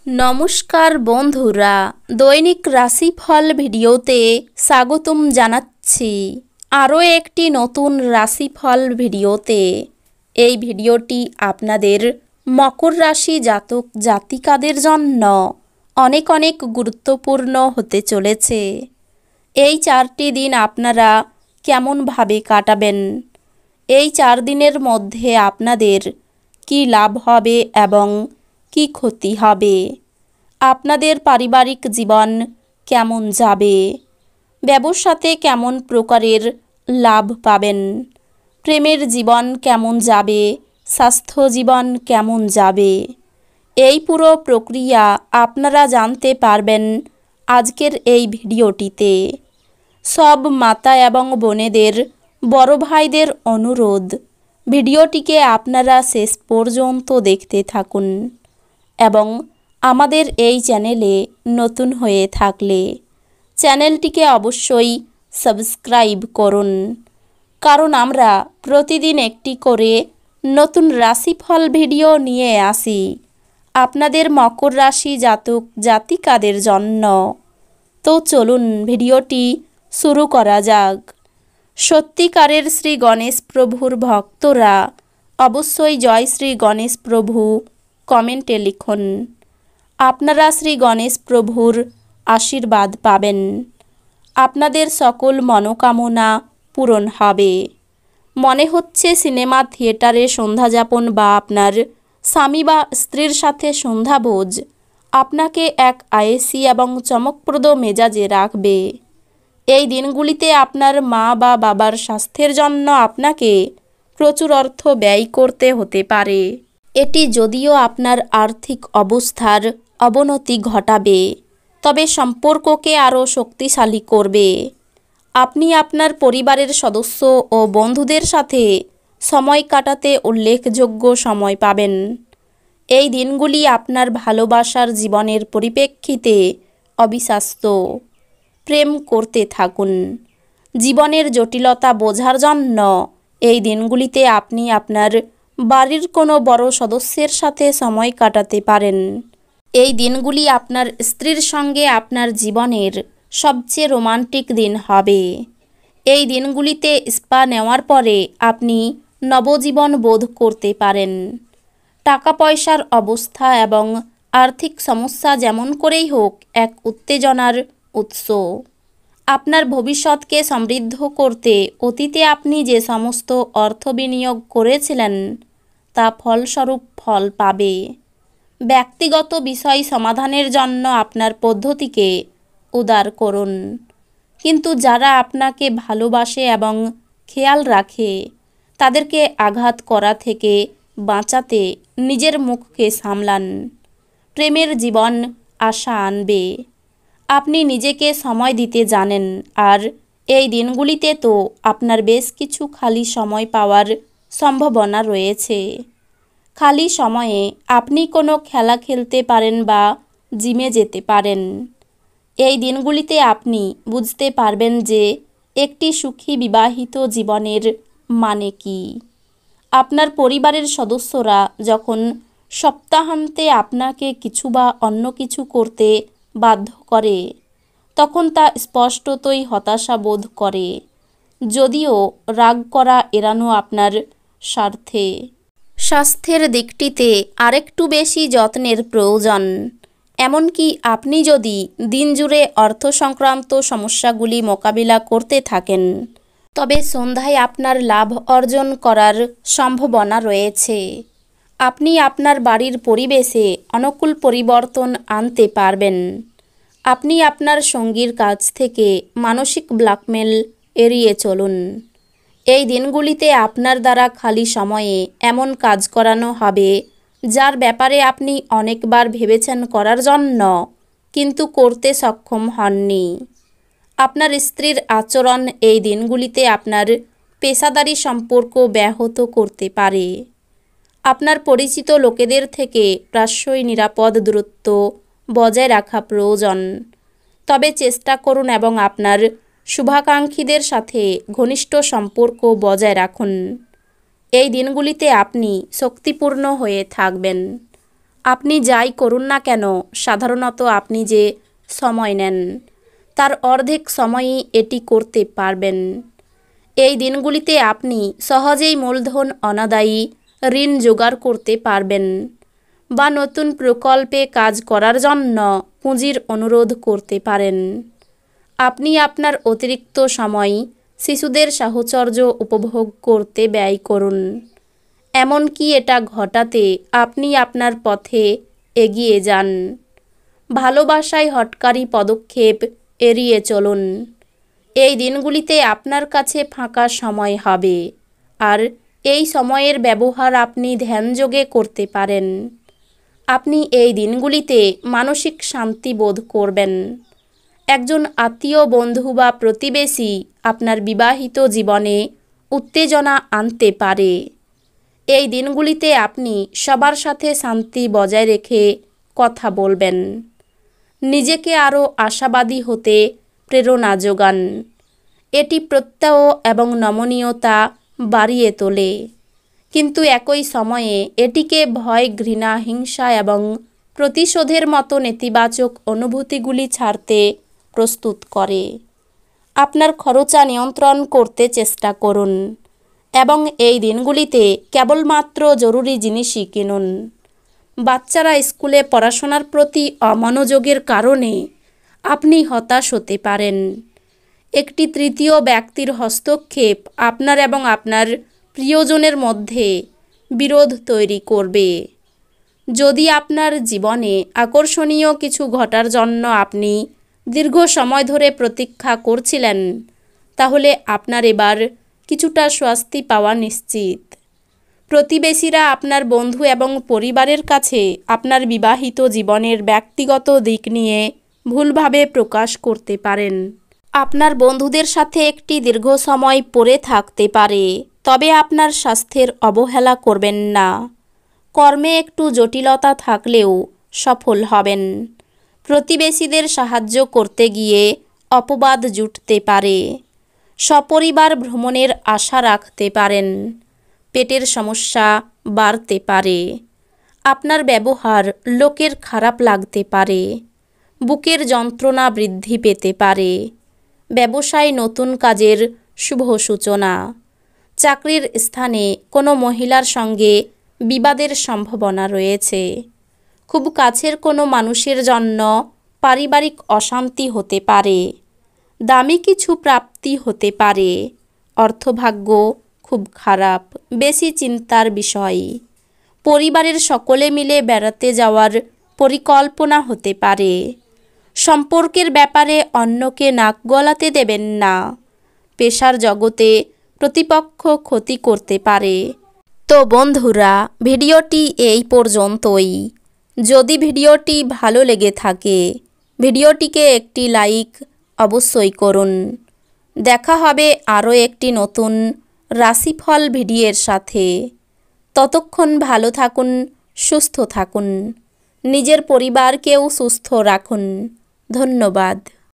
নমস্কার বন্ধুরা, দৈনিক রাশিফল ভিডিওতে স্বাগতম জানাচ্ছি। আরও একটি নতুন রাশিফল ভিডিওতে। এই ভিডিওটি আপনাদের মকর রাশি জাতক জাতিকাদের জন্য অনেক অনেক গুরুত্বপূর্ণ হতে চলেছে। এই 4টি দিন আপনারা কেমনভাবে কাটাবেন, এই 4 দিনের মধ্যে আপনাদের কি লাভ হবে এবং কি ক্ষতি হবে, আপনাদের পারিবারিক জীবন কেমন যাবে, ব্যবসাতে কেমন প্রকারের লাভ পাবেন, প্রেমের জীবন কেমন যাবে, স্বাস্থ্য জীবন কেমন যাবে, এই পুরো প্রক্রিয়া আপনারা জানতে পারবেন আজকের এই ভিডিওটিতে। সব মাতা এবং বোনেদের, বড় ভাইদের অনুরোধ, ভিডিওটিকে আপনারা শেষ পর্যন্ত দেখতে থাকুন এবং আমাদের এই চ্যানেলে নতুন হয়ে থাকলে চ্যানেলটিকে অবশ্যই সাবস্ক্রাইব করুন, কারণ আমরা প্রতিদিন একটি করে নতুন রাশিফল ভিডিও নিয়ে আসি আপনাদের মকর রাশি জাতক জাতিকাদের জন্য। তো চলুন ভিডিওটি শুরু করা যাক। সত্যিকারের শ্রী গণেশ প্রভুর ভক্তরা অবশ্যই জয় শ্রী গণেশ প্রভু কমেন্টে লিখুন। আপনারা শ্রী গণেশ প্রভুর আশীর্বাদ পাবেন, আপনাদের সকল মনোকামনা পূরণ হবে। মনে হচ্ছে সিনেমা থিয়েটারে সন্ধ্যাযাপন বা আপনার স্বামী বা স্ত্রীর সাথে সন্ধ্যাভোজ আপনাকে এক আয়েসি এবং চমকপ্রদ মেজাজে রাখবে। এই দিনগুলিতে আপনার মা বা বাবার স্বাস্থ্যের জন্য আপনাকে প্রচুর অর্থ ব্যয় করতে হতে পারে। এটি যদিও আপনার আর্থিক অবস্থার অবনতি ঘটাবে, তবে সম্পর্ককে আরও শক্তিশালী করবে। আপনি আপনার পরিবারের সদস্য ও বন্ধুদের সাথে সময় কাটাতে উল্লেখযোগ্য সময় পাবেন। এই দিনগুলি আপনার ভালোবাসার জীবনের পরিপ্রেক্ষিতে অবিশ্বাস্য। প্রেম করতে থাকুন। জীবনের জটিলতা বোঝার জন্য এই দিনগুলিতে আপনি আপনার বাড়ির কোনো বড় সদস্যের সাথে সময় কাটাতে পারেন। এই দিনগুলি আপনার স্ত্রীর সঙ্গে আপনার জীবনের সবচেয়ে রোমান্টিক দিন হবে। এই দিনগুলিতে স্পা নেওয়ার পরে আপনি নবজীবন বোধ করতে পারেন। টাকা পয়সার অবস্থা এবং আর্থিক সমস্যা যেমন করেই হোক এক উত্তেজনার উৎস। আপনার ভবিষ্যৎকে সমৃদ্ধ করতে অতীতে আপনি যে সমস্ত অর্থ বিনিয়োগ করেছিলেন তা ফলস্বরূপ ফল পাবে। ব্যক্তিগত বিষয় সমাধানের জন্য আপনার পদ্ধতিকে উদার করুন, কিন্তু যারা আপনাকে ভালোবাসে এবং খেয়াল রাখে তাদেরকে আঘাত করা থেকে বাঁচাতে নিজের মুখকে সামলান। প্রেমের জীবন আশা আনবে। আপনি নিজেকে সময় দিতে জানেন, আর এই দিনগুলিতে তো আপনার বেশ কিছু খালি সময় পাওয়ার সম্ভাবনা রয়েছে। খালি সময়ে আপনি কোনো খেলা খেলতে পারেন বা জিমে যেতে পারেন। এই দিনগুলিতে আপনি বুঝতে পারবেন যে একটি সুখী বিবাহিত জীবনের মানে কি। আপনার পরিবারের সদস্যরা যখন সপ্তাহান্তে আপনাকে কিছু বা অন্য কিছু করতে বাধ্য করে, তখন তা স্পষ্টতই হতাশা বোধ করে, যদিও রাগ করা এড়ানো আপনার স্বার্থে। স্বাস্থ্যের দিকটিতে আরেকটু বেশি যত্নের প্রয়োজন। এমনকি আপনি যদি দিনজুড়ে অর্থ সংক্রান্ত সমস্যাগুলি মোকাবিলা করতে থাকেন, তবে সন্ধ্যায় আপনার লাভ অর্জন করার সম্ভাবনা রয়েছে। আপনি আপনার বাড়ির পরিবেশে অনুকূল পরিবর্তন আনতে পারবেন। আপনি আপনার সঙ্গীর কাছ থেকে মানসিক ব্ল্যাকমেল এড়িয়ে চলুন। এই দিনগুলিতে আপনার দ্বারা খালি সময়ে এমন কাজ করানো হবে যার ব্যাপারে আপনি অনেকবার ভেবেছেন করার জন্য, কিন্তু করতে সক্ষম হননি। আপনার স্ত্রীর আচরণ এই দিনগুলিতে আপনার পেশাদারী সম্পর্ক ব্যাহত করতে পারে। আপনার পরিচিত লোকেদের থেকে প্রায়শই নিরাপদ দূরত্ব বজায় রাখা প্রয়োজন, তবে চেষ্টা করুন এবং আপনার শুভাকাঙ্ক্ষীদের সাথে ঘনিষ্ঠ সম্পর্ক বজায় রাখুন। এই দিনগুলিতে আপনি শক্তিপূর্ণ হয়ে থাকবেন। আপনি যাই করুন না কেন, সাধারণত আপনি যে সময় নেন তার অর্ধেক সময়ই এটি করতে পারবেন। এই দিনগুলিতে আপনি সহজেই মূলধন অনাদায়ী ঋণ জোগাড় করতে পারবেন বা নতুন প্রকল্পে কাজ করার জন্য পুঁজির অনুরোধ করতে পারেন। আপনি আপনার অতিরিক্ত সময় শিশুদের সাহচর্য উপভোগ করতে ব্যয় করুন। এমনকি এটা ঘটাতে আপনি আপনার পথে এগিয়ে যান। ভালোবাসায় হঠকারী পদক্ষেপ এড়িয়ে চলুন। এই দিনগুলিতে আপনার কাছে ফাঁকা সময় হবে, আর এই সময়ের ব্যবহার আপনি ধ্যানযোগে করতে পারেন। আপনি এই দিনগুলিতে মানসিক শান্তি বোধ করবেন। একজন আত্মীয়, বন্ধু বা প্রতিবেশী আপনার বিবাহিত জীবনে উত্তেজনা আনতে পারে। এই দিনগুলিতে আপনি সবার সাথে শান্তি বজায় রেখে কথা বলবেন। নিজেকে আরও আশাবাদী হতে প্রেরণা যোগান। এটি প্রত্যয় এবং নমনীয়তা বাড়িয়ে তোলে, কিন্তু একই সময়ে এটিকে ভয়, ঘৃণা, হিংসা এবং প্রতিশোধের মতো নেতিবাচক অনুভূতিগুলি ছাড়তে প্রস্তুত করে। আপনার খরচা নিয়ন্ত্রণ করতে চেষ্টা করুন এবং এই দিনগুলিতে কেবলমাত্র জরুরি জিনিসই কিনুন। বাচ্চারা স্কুলে পড়াশোনার প্রতি অমনোযোগের কারণে আপনি হতাশ হতে পারেন। একটি তৃতীয় ব্যক্তির হস্তক্ষেপ আপনার এবং আপনার প্রিয়জনের মধ্যে বিরোধ তৈরি করবে। যদি আপনার জীবনে আকর্ষণীয় কিছু ঘটার জন্য আপনি দীর্ঘ সময় ধরে প্রতীক্ষা করছিলেন, তাহলে আপনার এবার কিছুটা স্বস্তি পাওয়া নিশ্চিত। প্রতিবেশীরা, আপনার বন্ধু এবং পরিবারের কাছে আপনার বিবাহিত জীবনের ব্যক্তিগত দিক নিয়ে ভুলভাবে প্রকাশ করতে পারেন। আপনার বন্ধুদের সাথে একটি দীর্ঘ সময় পড়ে থাকতে পারে, তবে আপনার স্বাস্থ্যের অবহেলা করবেন না। কর্মে একটু জটিলতা থাকলেও সফল হবেন। প্রতিবেশীদের সাহায্য করতে গিয়ে অপবাদ জুটতে পারে। সপরিবার ভ্রমণের আশা রাখতে পারেন। পেটের সমস্যা বাড়তে পারে। আপনার ব্যবহার লোকের খারাপ লাগতে পারে। বুকের যন্ত্রণা বৃদ্ধি পেতে পারে। ব্যবসায় নতুন কাজের শুভ সূচনা। চাকরির স্থানে কোনো মহিলার সঙ্গে বিবাদের সম্ভাবনা রয়েছে। খুব কাছের কোনো মানুষের জন্য পারিবারিক অশান্তি হতে পারে। দামি কিছু প্রাপ্তি হতে পারে। অর্থভাগ্য খুব খারাপ, বেশি চিন্তার বিষয়। পরিবারের সকলে মিলে বেড়াতে যাওয়ার পরিকল্পনা হতে পারে। সম্পর্কের ব্যাপারে অন্যকে নাক গলাতে দেবেন না। পেশার জগতে প্রতিপক্ষ ক্ষতি করতে পারে। তো বন্ধুরা, ভিডিওটি এই পর্যন্তই। যদি ভিডিওটি ভালো লেগে থাকে, ভিডিওটিকে একটি লাইক অবশ্যই করুন। দেখা হবে আরও একটি নতুন রাশিফল ভিডিওর সাথে। ততক্ষণ ভালো থাকুন, সুস্থ থাকুন, নিজের পরিবারকেও সুস্থ রাখুন। ধন্যবাদ।